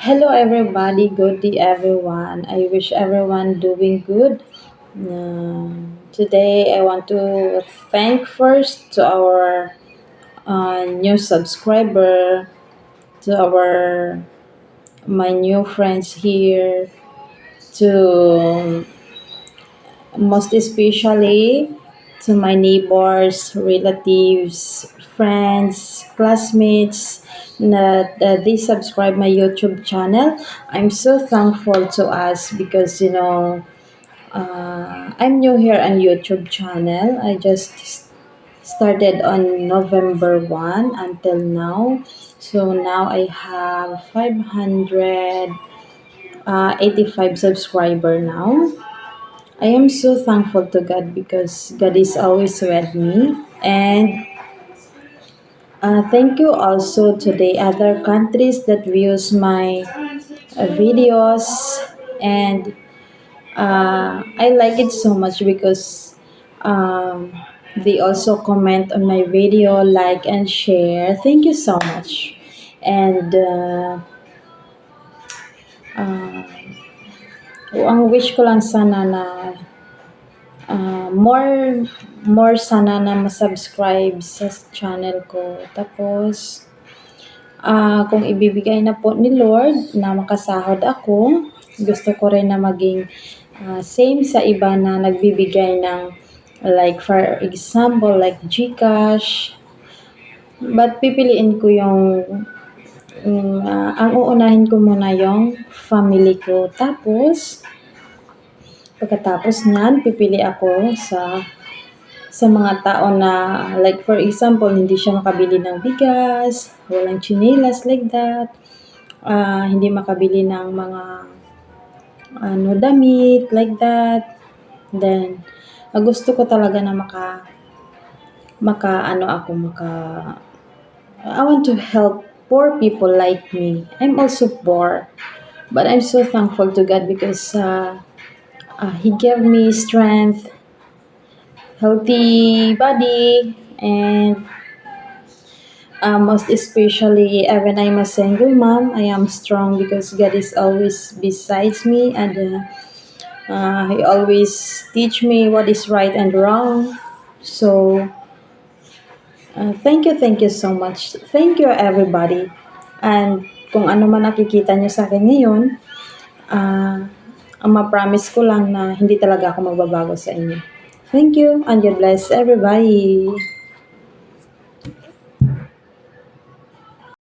Hello everybody, good day everyone. I wish everyone doing good. Today I want to thank first to our new subscriber, to our my new friends here, to most especially to my neighbors, relatives, friends, classmates that they subscribe my YouTube channel. I'm so thankful to us because I'm new here on YouTube channel. I just started on November 1 until now. So now I have 585 subscriber now. I am so thankful to God because God is always with me. And thank you also to the other countries that views my videos. And I like it so much because they also comment on my video, like and share. Thank you so much. And uh, ang wish ko lang sana na more sana na ma-subscribe sa channel ko. Tapos, kung ibibigay na po ni Lord na makasahod ako, gusto ko rin na maging same sa iba na nagbibigay ng like for example like GCash. But pipiliin ko yung ang uunahin ko muna yung family ko. Tapos, pagkatapos niyan, pipili ako sa mga tao na like for example, hindi siya makabili ng bigas, walang tsinelas like that, hindi makabili ng mga damit like that. Then, gusto ko talaga na I want to help poor people like me. I'm also poor, but I'm so thankful to God because He gave me strength, healthy body, and most especially when I'm a single mom, I am strong because God is always besides me, and He always teach me what is right and wrong. So thank you so much. Thank you everybody. And kung ano man nakikita niyo sa akin ngayon, ang ma-promise ko lang na hindi talaga ako magbabago sa inyo. Thank you and God bless everybody.